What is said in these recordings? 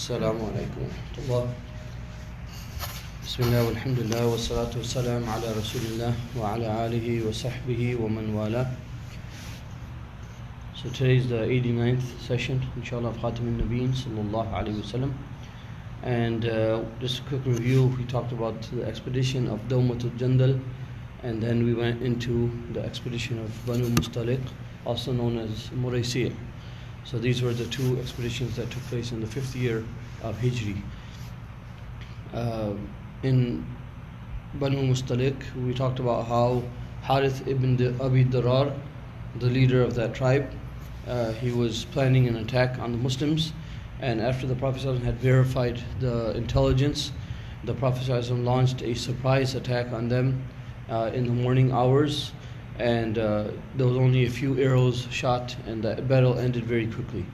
السلام عليكم ورحمة الله. بسم الله والحمد لله والصلاة والسلام على رسول الله وعلى آله وصحبه ومن والاه. So today is the 89th session, inshallah, of Khatim al-Nabiyyin sallallahu alayhi wasallam. And just a quick review, we talked about the expedition of Dawmatul Jandal, and then we went into the expedition of Banu Mustaliq, also known as Muraysee. So these were the two expeditions that took place in the 5th year of Hijri. In Banu Mustaliq, we talked about how Harith ibn Abi Darar, the leader of that tribe, he was planning an attack on the Muslims, and after the Prophet ﷺ had verified the intelligence, the Prophet ﷺ launched a surprise attack on them in the morning hours, and there was only a few arrows shot, and the battle ended very quickly.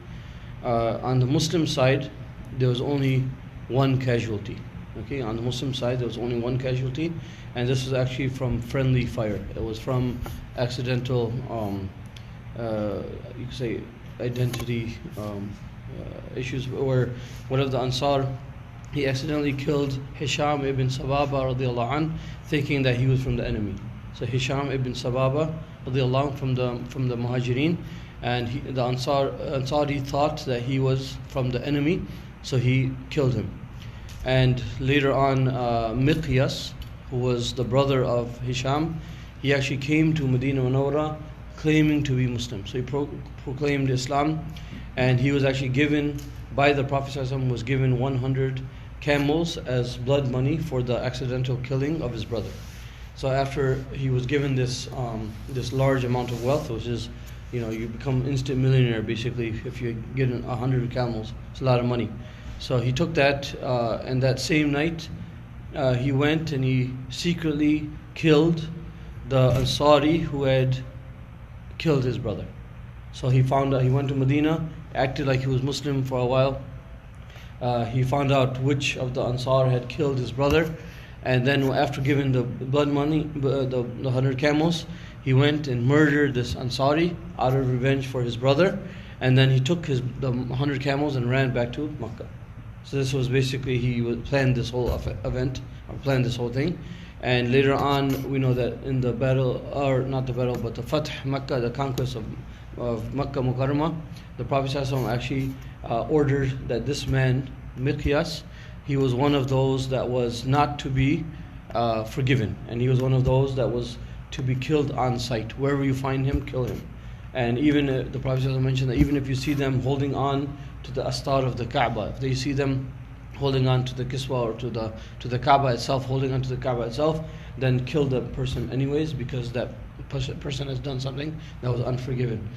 On the Muslim side, there was only one casualty. Okay, on the Muslim side, there was only one casualty, and this was actually from friendly fire. It was from accidental, you could say, identity issues, where one of the Ansar, he accidentally killed Hisham ibn Sababa radiallahu anh, thinking that he was from the enemy. So Hisham ibn Sababa radiallahu anh from the Muhajirin, and the Ansari thought that he was from the enemy, so he killed him. And later on, Miqyas, who was the brother of Hisham, he actually came to Medina Munawwara claiming to be Muslim. So he proclaimed Islam, and he was actually given, by the Prophet ﷺ, was given 100 camels as blood money for the accidental killing of his brother. So after he was given this large amount of wealth, which is, you become instant millionaire basically if you get 100 camels. It's a lot of money. So he took that, and that same night, he went and he secretly killed the Ansari who had killed his brother. So he found out, he went to Medina, acted like he was Muslim for a while. He found out which of the Ansar had killed his brother, and then after giving the blood money, the 100 camels, he went and murdered this Ansari out of revenge for his brother, and then he took the 100 camels and ran back to Makkah. So this was basically, he planned this whole event, or planned this whole thing. And later on, we know that in the battle, or not the battle, but the Fath Makkah, the conquest of Makkah Mukarramah, the Prophet ﷺ actually ordered that this man, Miqyas, he was one of those that was not to be forgiven. And he was one of those that was to be killed on sight. Wherever you find him, kill him. And even the Prophet ﷺ mentioned that even if you see them holding on to the astar of the Kaaba, if they see them holding on to the Kiswa or to the Kaaba itself, holding on to the Kaaba itself, then kill the person anyways, because that person has done something that was unforgiven.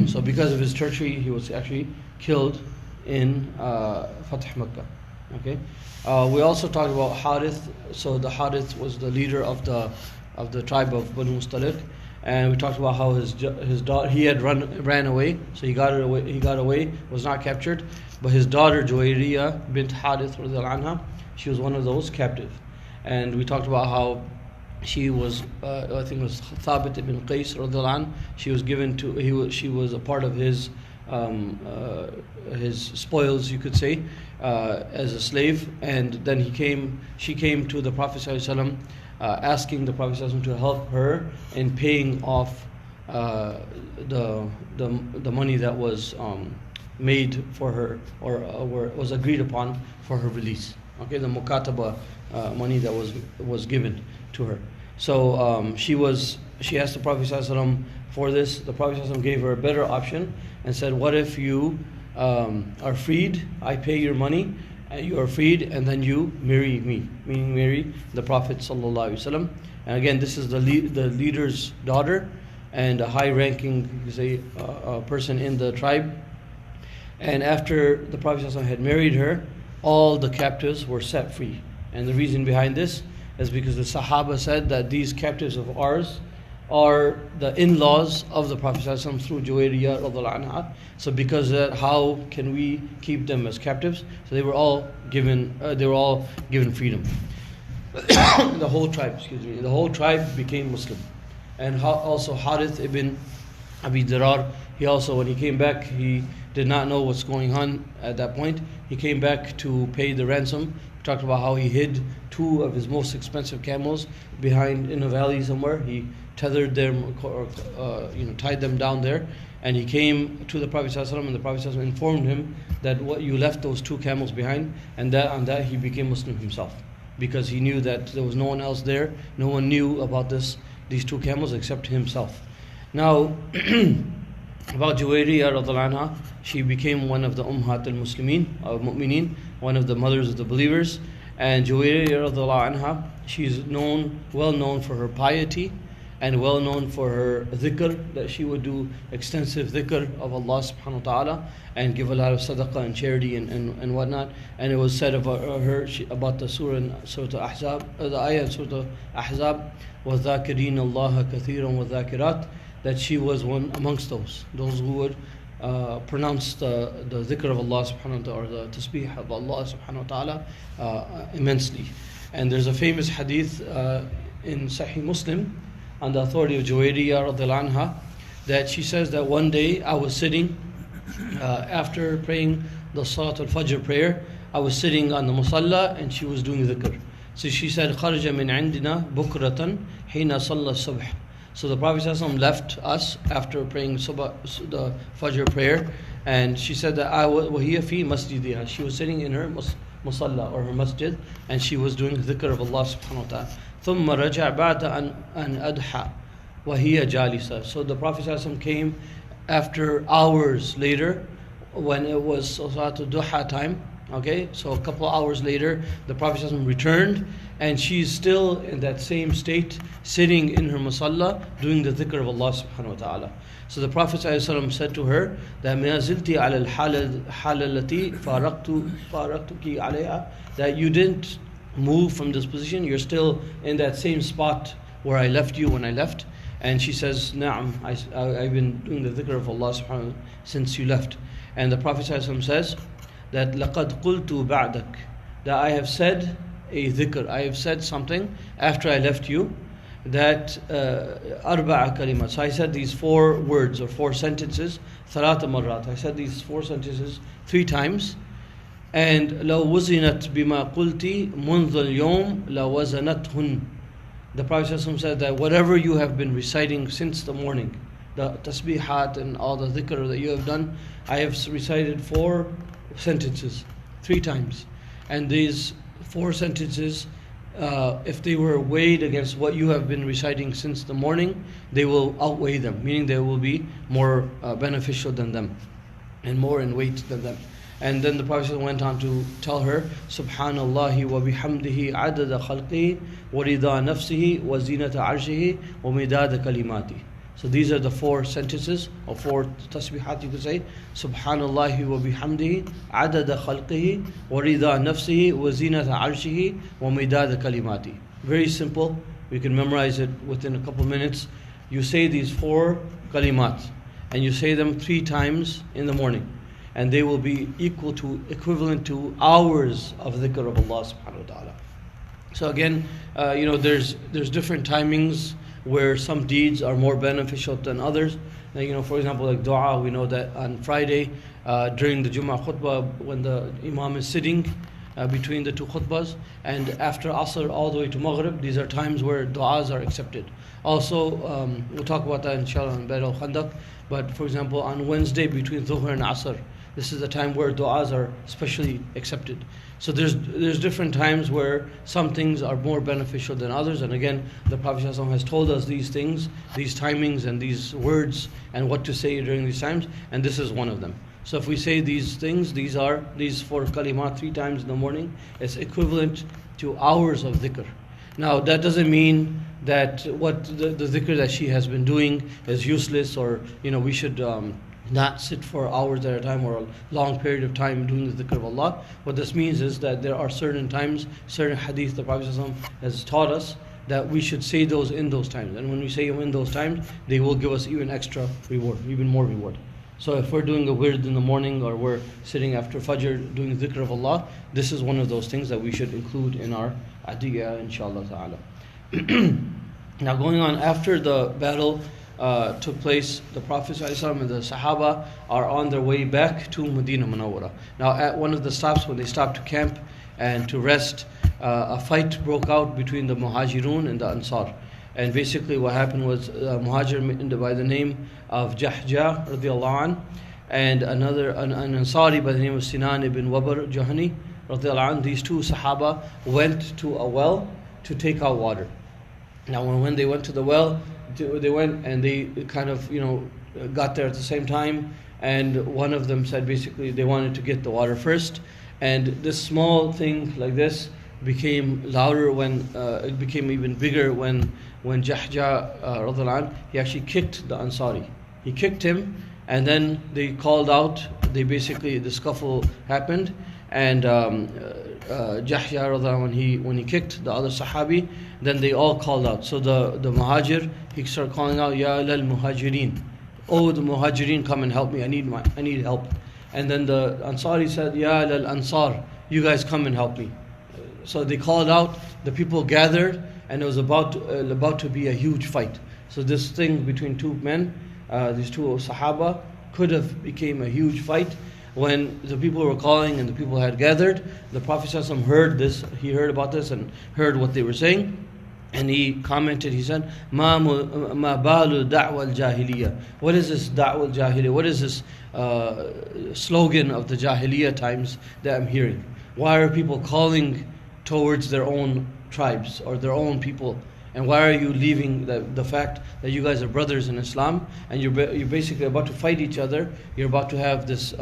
So because of his treachery, he was actually killed in Fath Makkah. Okay. We also talked about Harith. So the Harith was the leader of the tribe of Banu Mustaliq, and we talked about how his daughter, he had ran away, so he got away, was not captured, but his daughter Juwayriyah bint Harith radiallahu anha, she was one of those captive. And we talked about how she was, I think it was Thabit ibn Qais radiallahu anh, she was given to, she was a part of his spoils, you could say, as a slave. And then she came to the Prophet ﷺ, asking the Prophet ﷺ to help her in paying off the money that was made for her, or was agreed upon for her release. Okay, the mukataba money that was given to her. So she asked the Prophet ﷺ for this. The Prophet ﷺ gave her a better option and said, what if you are freed, I pay your money, you are freed, and then you marry me, meaning marry the Prophet ﷺ. And again, this is the leader's daughter, and a high-ranking, you say, person in the tribe. And after the Prophet ﷺ had married her, all the captives were set free. And the reason behind this is because the Sahaba said that these captives of ours are the in-laws of the Prophet ﷺ through Juwayriyah radiallahu anha. So because of that, how can we keep them as captives? So they were all given freedom. The whole tribe became Muslim. And also Harith ibn Abi Darar, he also, when he came back, he did not know what's going on at that point. He came back to pay the ransom. We talked about how he hid 2 of his most expensive camels behind in a valley somewhere. He tethered them, or tied them down there, and he came to the Prophet ﷺ, and the Prophet ﷺ informed him that what you left those 2 camels behind, and on that he became Muslim himself, because he knew that there was no one else there, no one knew about these 2 camels except himself. Now, about Juwayriyah radhiallahu anha, she became one of the Ummahat al-Muslimin, Mu'mineen, one of the mothers of the believers. And Juwayriyah radhiallahu anha, she's well known for her piety, and well known for her dhikr, that she would do extensive dhikr of Allah subhanahu wa ta'ala, and give a lot of sadaqah and charity and whatnot. And it was said about her, about the Surah Ahzab, the ayah of Surah Ahzab, وَذَاكِرِينَ اللَّهَ كَثِيرًا وَذَاكِرَاتٍ, that she was one amongst those who would pronounce the dhikr of Allah subhanahu wa ta'ala, or the tasbih of Allah subhanahu wa ta'ala immensely. And there's a famous hadith in Sahih Muslim on the authority of Juwayriyah radhiallahu anha, that she says that one day I was sitting after praying the Salat al-Fajr prayer, I was sitting on the musalla and she was doing dhikr. So she said, خَرْجَ مِنْ عِنْدِنَا بُكْرَةً حِينَ صَلَّى الصُّبْحِ. So the Prophet ﷺ left us after praying the Fajr prayer, and she said that وَهِيَ فِي مَسْجِدِهَا, she was sitting in her musalla, or her masjid, and she was doing dhikr of Allah subhanahu wa ta'ala. ثُمَّ رَجَعَ بَعْدَ أَنْ أَدْحَى وَهِيَ جَالِسَةٌ. So the Prophet ﷺ came after hours later, when it was Salatul Duha time. Okay, so a couple of hours later, the Prophet ﷺ returned, and she's still in that same state, sitting in her musalla, doing the dhikr of Allah subhanahu wa ta'ala. So the Prophet ﷺ said to her that مَا زِلْتِ عَلَى الْحَالَ الَّتِي فَارَقْتُكِ عَلَيْهَا, that you didn't move from this position, you're still in that same spot where I left you when I left. And she says, Na'am, I've been doing the dhikr of Allah subhanahu wa ta'ala since you left. And the Prophet ﷺ says that لَقَدْ قُلْتُ بَعْدَكَ, that I have said a dhikr, I have said something after I left you, that أربع كلمات. So I said these 4 words or 4 sentences, ثلاث مرات. I said these 4 sentences 3 times. And لو وزنت بما قلت منذ اليوم لوزنتهن. The Prophet ﷺ said that whatever you have been reciting since the morning, the tasbihat and all the dhikr that you have done, I have recited 4 sentences 3 times. And these 4 sentences, if they were weighed against what you have been reciting since the morning, they will outweigh them, meaning they will be more beneficial than them and more in weight than them. And then the Prophet went on to tell her, Subhanallahi wa bihamdihi adada khalqihi wa rida nafsihi wa zinata arshihi wa midada kalimati. So these are the 4 sentences, or 4 tasbihat you could say. Subhanallahi wa bihamdihi adada khalqihi wa rida nafsihi wa zinata arshihi wa midada kalimati. Very simple. We can memorize it within a couple minutes. You say these 4 kalimat, and you say them 3 times in the morning, and they will be equivalent to hours of dhikr of Allah subhanahu wa ta'ala. So again, there's different timings where some deeds are more beneficial than others. Now, for example, like dua, we know that on Friday, during the Jummah khutbah, when the Imam is sitting between the 2 khutbahs, and after Asr all the way to Maghrib, these are times where du'as are accepted. Also, we'll talk about that inshallah in Bayt al-Khandaq, but for example, on Wednesday between Dhuhr and Asr, this is the time where du'as are especially accepted. So there's different times where some things are more beneficial than others, and again, the Prophet ﷺ has told us these things, these timings and these words, and what to say during these times, and this is one of them. So if we say these things, these 4 kalimat 3 times in the morning, it's equivalent to hours of dhikr. Now that doesn't mean that what the dhikr that she has been doing is useless, or we should not sit for hours at a time or a long period of time doing the dhikr of Allah. What this means is that there are certain times, certain hadith the Prophet ﷺ has taught us that we should say those in those times. And when we say them in those times, they will give us even extra reward, even more reward. So if we're doing a wird in the morning, or we're sitting after Fajr doing dhikr of Allah, this is one of those things that we should include in our adiyah, inshallah ta'ala. Now going on, after the battle, took place. The Prophet ﷺ and the Sahaba are on their way back to Medina Munawwara. Now at one of the stops, when they stopped to camp and to rest, a fight broke out between the Muhajirun and the Ansar. And basically what happened was Muhajir by the name of Jahja radiallahu anh, and an Ansari by the name of Sinan ibn Wabr Juhani radiallahu anh. These two Sahaba went to a well to take out water. Now when they went to the well, they went and they kind of got there at the same time, and one of them said basically they wanted to get the water first, and this small thing like this became louder when it became even bigger when Jahja radiallahu anh, he actually kicked the Ansari. He kicked him, and then they called out. The scuffle happened, and Jahja radiallahu anh, when he kicked the other Sahabi, then they all called out. So the Muhajir, he started calling out, Ya lal Muhajirin, oh the Muhajirin, come and help me, I need help. And then the Ansari said, Ya lal Ansar, you guys come and help me. So they called out, the people gathered, and it was about to be a huge fight. So this thing between two men, these two Sahaba, could have became a huge fight. When the people were calling and the people had gathered, the Prophet ﷺ heard this. He heard about this and heard what they were saying, and he commented. He said, "Ma balu da'wa al-jahiliyyah." What is this da'wa al-jahiliyyah? What is this slogan of the Jahiliyyah times that I'm hearing? Why are people calling towards their own tribes or their own people? And why are you leaving the fact that you guys are brothers in Islam, and you're basically about to fight each other? You're about to have this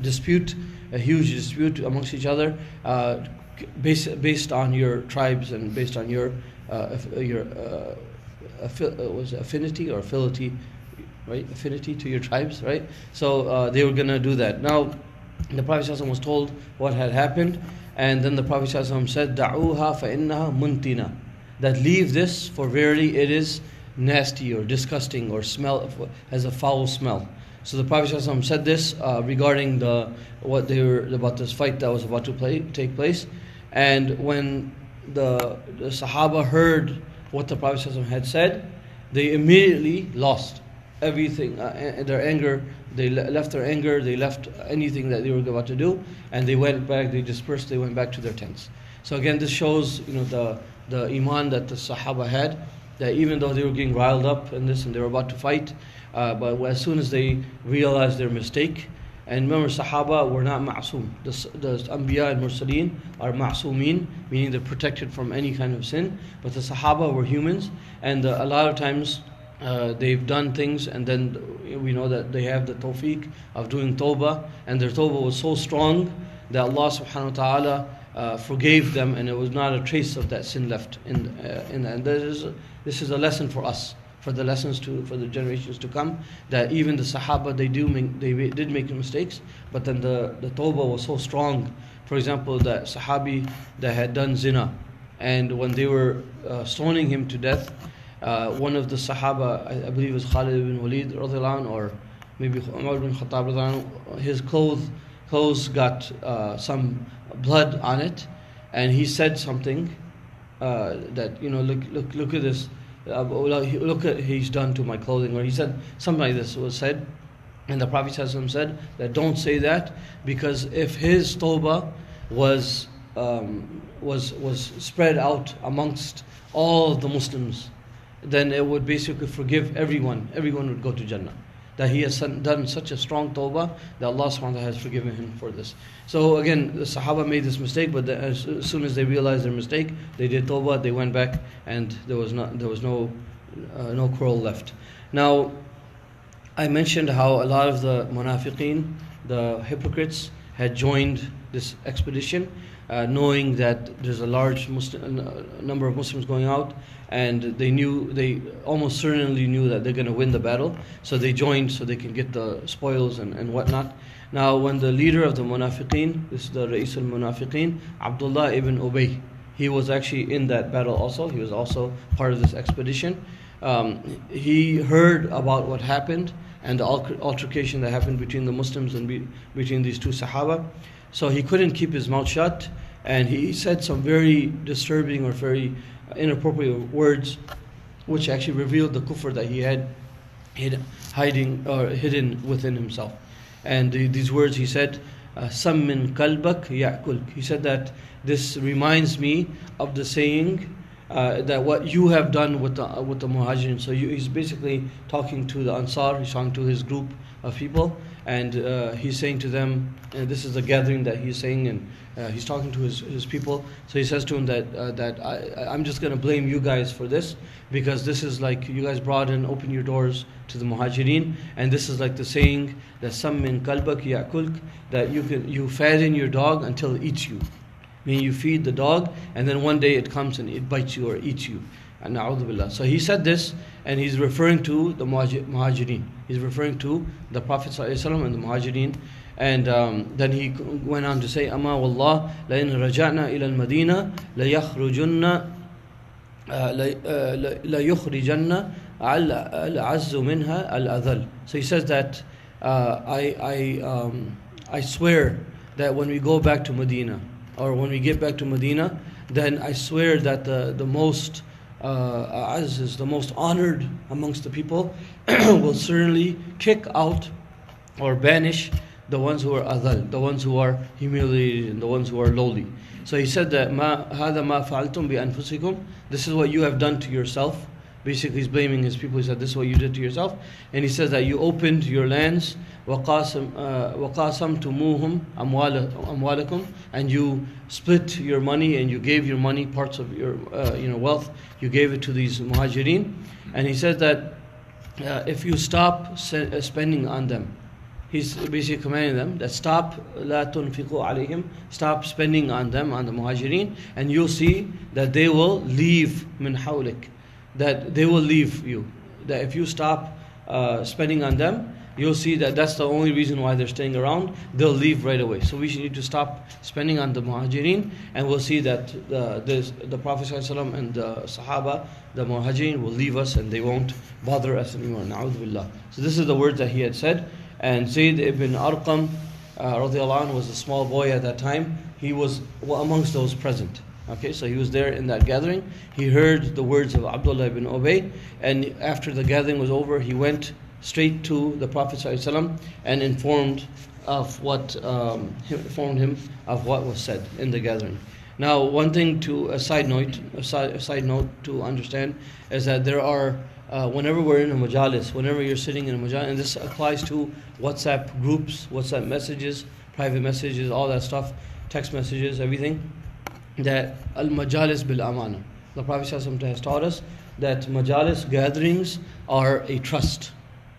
dispute, a huge dispute amongst each other, based on your tribes and based on your affinity or affinity, right? Affinity to your tribes, right? So they were gonna do that. Now, the Prophet ﷺ was told what had happened, and then the Prophet ﷺ said, "Da'uha fa innaha muntina." That leave this, for verily it is nasty or disgusting or has a foul smell. So the Prophet ﷺ said this regarding about this fight that was about to take place. And when the Sahaba heard what the Prophet ﷺ had said, they immediately lost everything, their anger. They left their anger, they left anything that they were about to do, and they went back, they dispersed, they went back to their tents. So again, this shows the iman that the Sahaba had, that even though they were getting riled up in this and they were about to fight, but as soon as they realized their mistake, and remember, Sahaba were not ma'soom. The Anbiya and Mursaleen are ma'soomeen, meaning they're protected from any kind of sin, but the Sahaba were humans, and a lot of times they've done things, and then we know that they have the tawfiq of doing tawbah, and their tawbah was so strong that Allah subhanahu wa ta'ala forgave them, and it was not a trace of that sin left in and this is a lesson for us, for the generations to come, that even the Sahaba, they did make mistakes, but then the tawbah was so strong. For example, that Sahabi that had done zina, and when they were stoning him to death, one of the Sahaba, I believe it was Khalid ibn Walid radiallahu anhu, or maybe Umar ibn Khattab radiallahu anhu, his clothes got some blood on it, and he said something that look at this, look at he's done to my clothing, or he said something like this was said, and the Prophet ﷺ said that don't say that, because if his tawbah was spread out amongst all the Muslims, then it would basically forgive everyone would go to Jannah. That he has done such a strong tawbah that Allah subhanahu wa ta'ala has forgiven him for this. So again, the Sahaba made this mistake, but as soon as they realized their mistake, they did tawbah, they went back, and there was no quarrel left. Now, I mentioned how a lot of the munafiqeen, the hypocrites, had joined this expedition, knowing that there's a large number of Muslims going out, and they almost certainly knew that they're going to win the battle, so they joined so they can get the spoils and whatnot. Now, when the leader of the munafiqeen, this is the Ra'is al-Munafiqeen, Abdullah ibn Ubay, he was actually in that battle also. He was also part of this expedition. He heard about what happened and the altercation that happened between the Muslims and between these two Sahaba. So he couldn't keep his mouth shut, and he said some very disturbing or very inappropriate words, which actually revealed the kufr that he had hiding or hidden within himself. And these words he said, "Sammin kalbak ya'kulk." He said that this reminds me of the saying that what you have done with the Muhajirin. So he's basically talking to the Ansar. He's talking to his group of people, and he's saying to them, and this is the gathering that he's saying, and he's talking to his people. So he says to them that I'm just going to blame you guys for this, because this is like you guys brought in, open your doors to the Muhajirin, and this is like the saying that "Sammin kalbak ya'kulk," that you fatten your dog until it eats you. Meaning you feed the dog, and then one day it comes and it bites you or eats you. And na'udhu billah. So he said this, and he's referring to the Muhajirin. He's referring to the Prophet ﷺ and the Muhajirin. And then he went on to say, "Ama wallah, la in raja'na ila al-Madina, la yakhrujunna, la yukhrijanna al-azzu minha al-adhal." So he says that I swear that when we go back to Medina, or when we get back to Medina, then I swear that the most Aziz, the most honored amongst the people, will certainly kick out or banish the ones who are adhal, the ones who are humiliated, and the ones who are lowly. So he said that هذا ما فعلتم بأنفسكم. This is what you have done to yourself. Basically, he's blaming his people. He said, "This is what you did to yourself." And he says that you opened your lands, وَقَاسَمْتُمُوهُمْ أَمْوَالَكُمْ, and you split your money, and you gave your money, parts of your wealth, you gave it to these Muhajirin. And he said that if you stop spending on them, he's basically commanding them that stop, لَا تُنْفِقُوا عَلَيْهِمْ, stop spending on them, on the Muhajirin, and you'll see that they will leave min hawlik, that they will leave you. That if you stop spending on them, you'll see that that's the only reason why they're staying around. They'll leave right away. So we need to stop spending on the Muhajirin, and we'll see that the Prophet ﷺ and the Sahaba, the Muhajirin, will leave us and they won't bother us anymore. Na'udhu billah. So this is the word that he had said. And Zayd ibn Arqam radiallahu anhu was a small boy at that time. He was amongst those present. Okay, so he was there in that gathering. He heard the words of Abdullah ibn Ubay, and after the gathering was over, he went straight to the Prophet ﷺ and informed him of what was said in the gathering. Now, one thing a side note to understand is that there are whenever we're in a majalis, whenever you're sitting in a majalis, and this applies to WhatsApp groups, WhatsApp messages, private messages, all that stuff, text messages, everything, that al-majalis bil-amana. The Prophet ﷺ has taught us that majalis, gatherings, are a trust.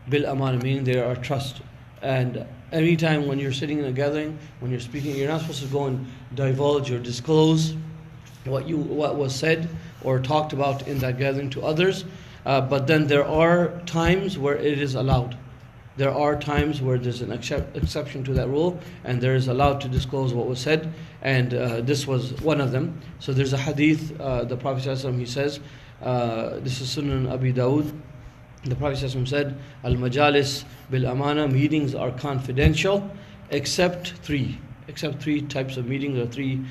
Bil-amana, meaning they are trust. And every time when you're sitting in a gathering, when you're speaking, you're not supposed to go and divulge or disclose what was said or talked about in that gathering to others. But then there are times where it is allowed. There are times where there's an exception to that rule, and there is allowed to disclose what was said, and this was one of them. So there's a hadith, the Prophet ﷺ, he says, this is Sunan Abi Dawud, the Prophet ﷺ said, "Al-majalis bil-amana," meetings are confidential, except three types of meetings, or three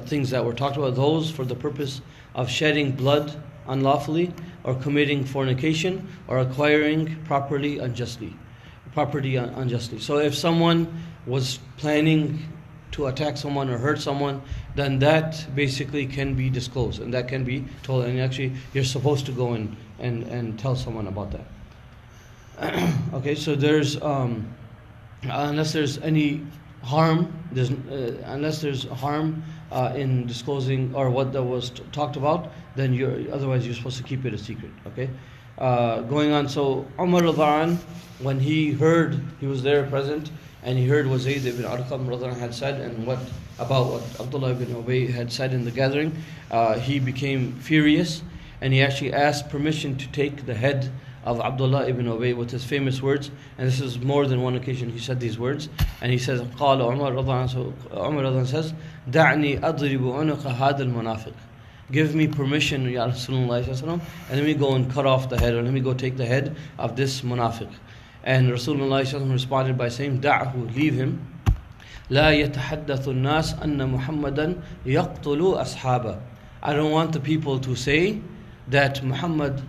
things that were talked about. Those for the purpose of shedding blood unlawfully, or committing fornication, or acquiring property unjustly. So if someone was planning to attack someone or hurt someone, then that basically can be disclosed, and that can be told, and actually you're supposed to go and tell someone about that. Okay, so there's unless there's any harm, unless there's harm in disclosing or what that was talked about, then otherwise you're supposed to keep it a secret. Okay, going on. So Umar radiallahu anh, when he heard, he was there present, and he heard what Zayd ibn Arqam radiallahu anh had said, and what Abdullah ibn Ubay had said in the gathering, he became furious, and he actually asked permission to take the head of Abdullah ibn Ubay with his famous words. And this is more than one occasion he said these words. And he says, قال Umar radiallahu anh says, دعني أضرب عنق هذا المنافق. Give me permission, Ya Rasulullah, and let me go and cut off the head, or let me go take the head of this munafiq. And Rasulullah responded by saying, دعه, leave him. لا يتحدث الناس أن محمدا يقتل أصحابه. I don't want the people to say that Muhammad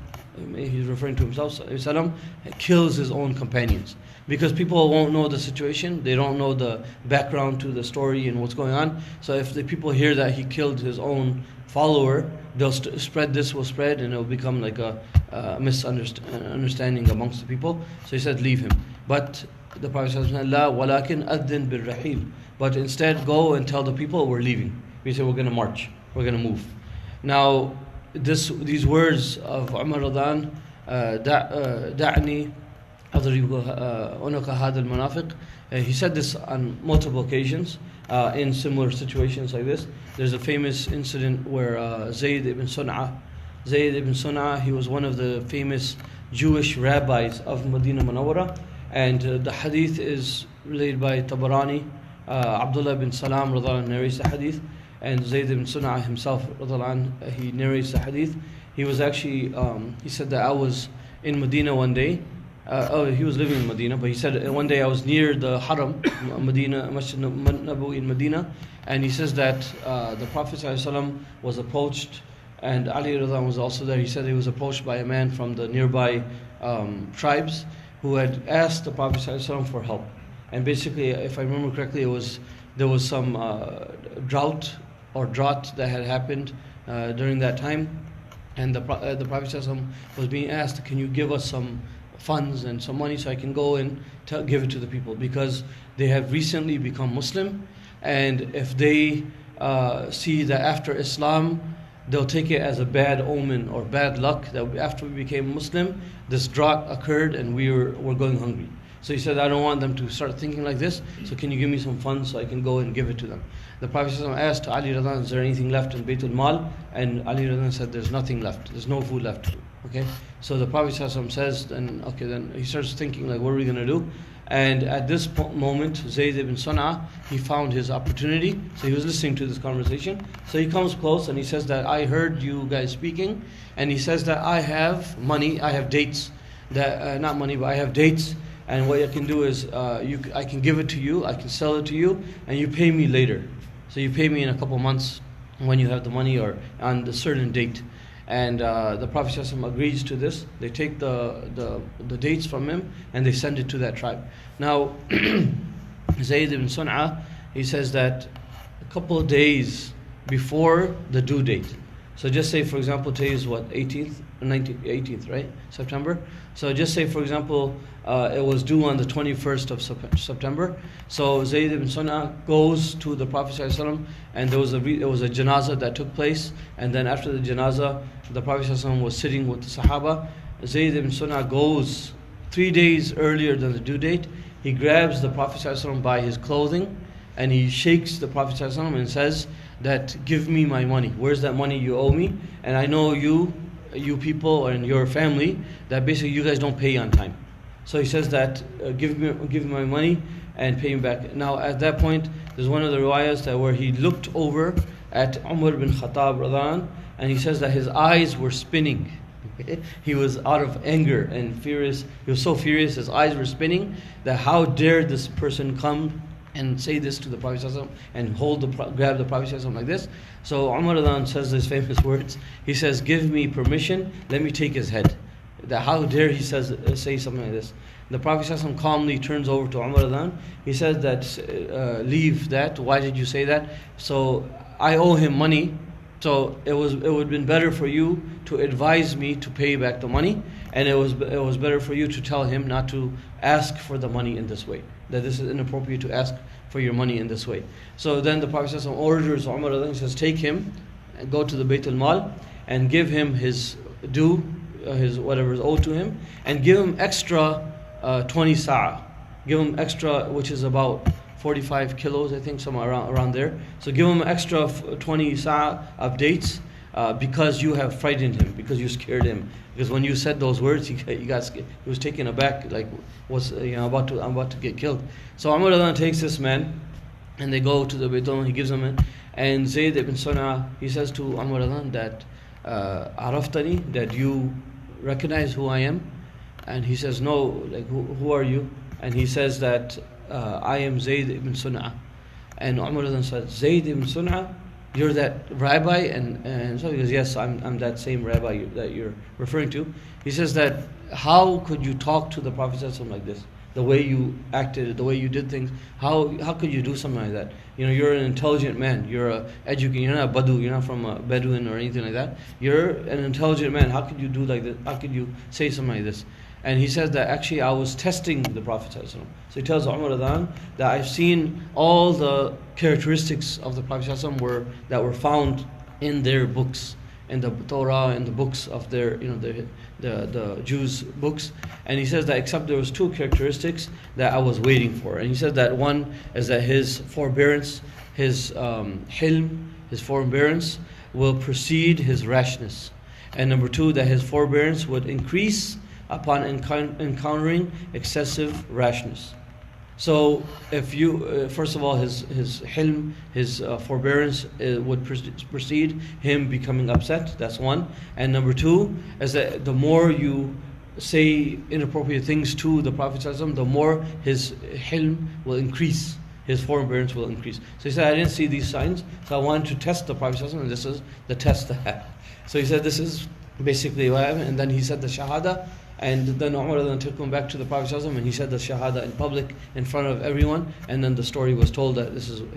he's referring to himself, sallam, kills his own companions. Because people won't know the situation, they don't know the background to the story and what's going on. So if the people hear that he killed his own follower, they'll spread, this will spread, and it will become like a misunderstanding amongst the people. So he said, leave him. But the Prophet said, La walakin addin bil rahil. But instead go and tell the people we're leaving. We say we're going to march, we're going to move. Now, these words of Umar Radhan, da'ni adribu unuka hadha al-munafiq, he said this on multiple occasions in similar situations like this. There's a famous incident where Zayd ibn Sun'a, he was one of the famous Jewish rabbis of Medina Munawwara, and the hadith is related by Tabarani. Abdullah ibn Salam radhiyallahu anhu narrates the hadith, and Zayd ibn Sun'a himself radhiyallahu anhu, he narrates the hadith. He was actually, he said that I was in Medina one day. He was living in Medina, but he said one day I was near the Haram, Medina, Masjid Nabawi in Medina, and he says that the Prophet ﷺ was approached, and Ali radhiyallahu anhu was also there. He said he was approached by a man from the nearby tribes who had asked the Prophet ﷺ for help. And basically, if I remember correctly, there was some drought that had happened during that time, and the Prophet ﷺ was being asked, can you give us some funds and some money so I can go and give it to the people, because they have recently become Muslim, and if they see that after Islam they'll take it as a bad omen or bad luck that after we became Muslim this drought occurred and we're going hungry. So he said, I don't want them to start thinking like this, so can you give me some funds so I can go and give it to them. The Prophet ﷺ asked Ali radhiyallahu anhu, is there anything left in Baytul Mal? And Ali radhiyallahu anhu said, there's nothing left, there's no food left. Okay, so the Prophet ﷺ says, then he starts thinking like, what are we going to do? And at this moment, Zayd ibn Sun'a, he found his opportunity. So he was listening to this conversation. So he comes close and he says that I heard you guys speaking, and he says that I have money, I have dates, that not money, but I have dates. And what I can do is, I can give it to you, I can sell it to you, and you pay me later. So you pay me in a couple months when you have the money or on a certain date. And the Prophet ﷺ agrees to this. They take the dates from him and they send it to that tribe. Now, Zayd ibn Sun'a, he says that a couple of days before the due date. So just say, for example, today is what, 18th? 18th, right? September. So just say, for example, it was due on the 21st of September. So Zayd ibn Sun'a goes to the Prophet ﷺ, and it was a janazah that took place. And then after the janazah, the Prophet ﷺ was sitting with the Sahaba. Zayd ibn Sun'a goes 3 days earlier than the due date. He grabs the Prophet ﷺ by his clothing, and he shakes the Prophet ﷺ and says that, give me my money. Where's that money you owe me? And I know you people and your family, that basically you guys don't pay on time. So he says that, give me my money and pay me back. Now at that point, there's one of the riwayas that where he looked over at Umar bin Khattab radhiyallahu anhu, and he says that his eyes were spinning. He was out of anger and furious. He was so furious, his eyes were spinning, that how dare this person come and say this to the Prophet ﷺ and grab the Prophet ﷺ like this. So Umar radhiyallahu anhu says these famous words. He says, give me permission, let me take his head. That how dare he say something like this. The Prophet ﷺ calmly turns over to Umar radhiyallahu anhu. He says that, leave that, why did you say that? So I owe him money, so it would have been better for you to advise me to pay back the money, and it was better for you to tell him not to ask for the money in this way, that this is inappropriate to ask for your money in this way. So then the Prophet ﷺ orders Umar radhiyallahu anhu, says, take him and go to the Baytul Mal and give him his due, his whatever is owed to him, and give him extra 20 sa'a. Give him extra, which is about 45 kilos, I think, somewhere around there. So give him extra 20 sa'a of dates, because you have frightened him, because you scared him. Because when you said those words, he got scared. He was taken aback, like, I'm about to get killed. So Umar radhiyallahu anhu takes this man, and they go to the Baytul, he gives him it. And Zayd ibn Sun'a, he says to Umar radhiyallahu anhu that, Araftani, that you recognize who I am? And he says, no, like, who are you? And he says that, I am Zayd ibn Sun'a. And Umar radhiyallahu anhu said, Zayd ibn Sun'a, you're that rabbi? And so he goes, yes, I'm that same rabbi that you're referring to. He says that, how could you talk to the Prophet ﷺ like this? The way you acted, the way you did things, how could you do something like that? You're an intelligent man, you're educated, you're not a Badu, you're not from a Bedouin or anything like that. You're an intelligent man, how could you do like this? How could you say something like this? And he says that actually I was testing the Prophet ﷺ. So he tells Umar Adhan that I've seen all the characteristics of the Prophet ﷺ that were found in their books, in the Torah, in the books of their, the Jews' books. And he says that except there was two characteristics that I was waiting for. And he said that one is that his forbearance, his hilm, his forbearance will precede his rashness. And number two, that his forbearance would increase upon encountering excessive rashness. So if you, first of all, his hilm, his forbearance would precede him becoming upset. That's one. And number two is that the more you say inappropriate things to the Prophet ﷺ, the more his hilm will increase, his forbearance will increase. So he said, I didn't see these signs, so I wanted to test the Prophet ﷺ, and this is the test I had. So he said, this is basically what happened. And then he said the Shahada. And then Umar then took him back to the Prophet ﷺ, and he said the Shahada in public in front of everyone. And then the story was told that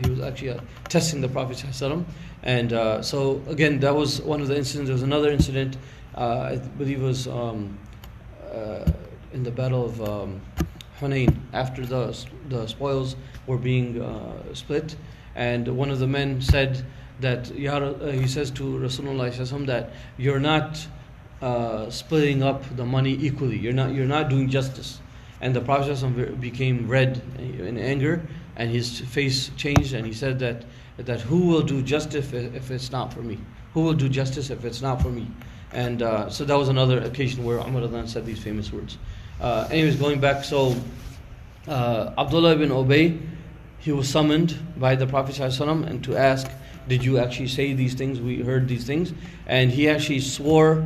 he was actually testing the Prophet ﷺ. And so again, that was one of the incidents. There was another incident, I believe it was in the battle of Hunayn, after the spoils were being split. And one of the men said that, he says to Rasulullah ﷺ that you're not splitting up the money equally. You're not doing justice. And the Prophet ﷺ became red in anger, and his face changed, and he said that who will do justice if it's not for me? Who will do justice if it's not for me? And so that was another occasion where Umar said these famous words. Anyways, going back, so Abdullah ibn Ubay, he was summoned by the Prophet ﷺ and to ask, did you actually say these things? We heard these things. And he actually swore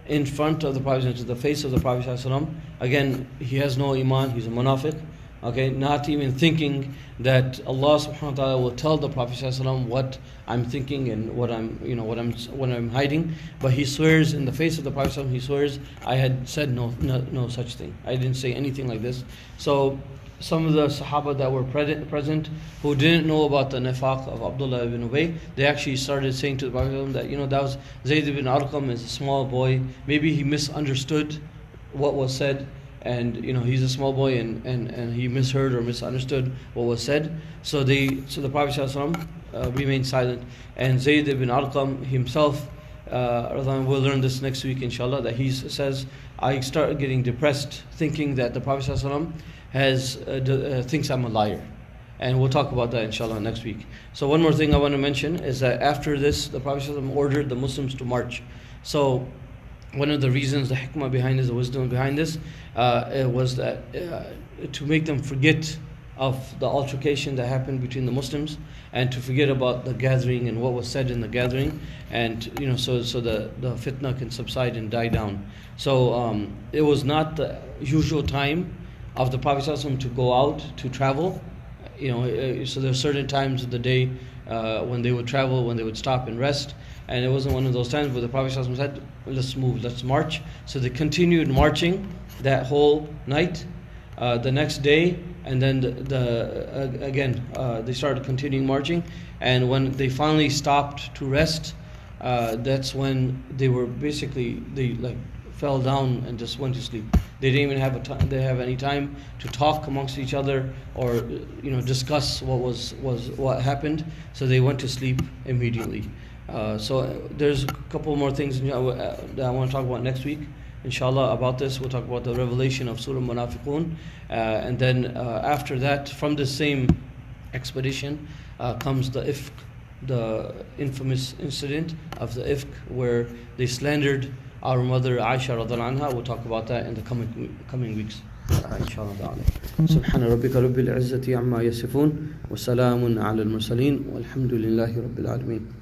in front of the Prophet, to the face of the Prophet ﷺ. Again, he has no iman, he's a munafiq. Okay, not even thinking that Allah subhanahu wa ta'ala will tell the Prophet ﷺ what I'm thinking and what I'm hiding. But he swears in the face of the Prophet ﷺ, he swears, I had said no such thing. I didn't say anything like this. So some of the Sahaba that were present who didn't know about the nifaq of Abdullah ibn Ubay, they actually started saying to the Prophet that, that was Zayd ibn Arqam is a small boy. Maybe he misunderstood what was said, and he's a small boy and he misheard or misunderstood what was said. So the Prophet ﷺ remained silent. And Zayd ibn Arqam himself, we'll learn this next week inshallah, that he says, I started getting depressed thinking that the Prophet ﷺ thinks I'm a liar. And we'll talk about that inshallah next week. So one more thing I want to mention is that after this, the Prophet ﷺ ordered the Muslims to march. So one of the reasons, the hikmah behind this, the wisdom behind this, was that to make them forget of the altercation that happened between the Muslims, and to forget about the gathering and what was said in the gathering, and so the fitna can subside and die down. So it was not the usual time of the Prophet ﷺ to go out to travel. So there are certain times of the day when they would travel, when they would stop and rest, and it wasn't one of those times where the Prophet ﷺ said, let's move, let's march. So they continued marching that whole night, the next day, and then they started continuing marching. And when they finally stopped to rest, that's when they were they fell down and just went to sleep. They didn't even have any time to talk amongst each other or discuss what happened. So they went to sleep immediately. So there's a couple more things that I want to talk about next week, inshallah, about this. We'll talk about the revelation of Surah Munafiqun, and then after that, from the same expedition comes the Ifk, the infamous incident of the Ifk, where they slandered our mother Aisha radhiallahu anha. We'll talk about that in the coming weeks, inshallah ta'ala. Subhana rabbika rabbil izzati amma yasifun wa salamun ala al-mursaleen walhamdulillahi rabbil alameen.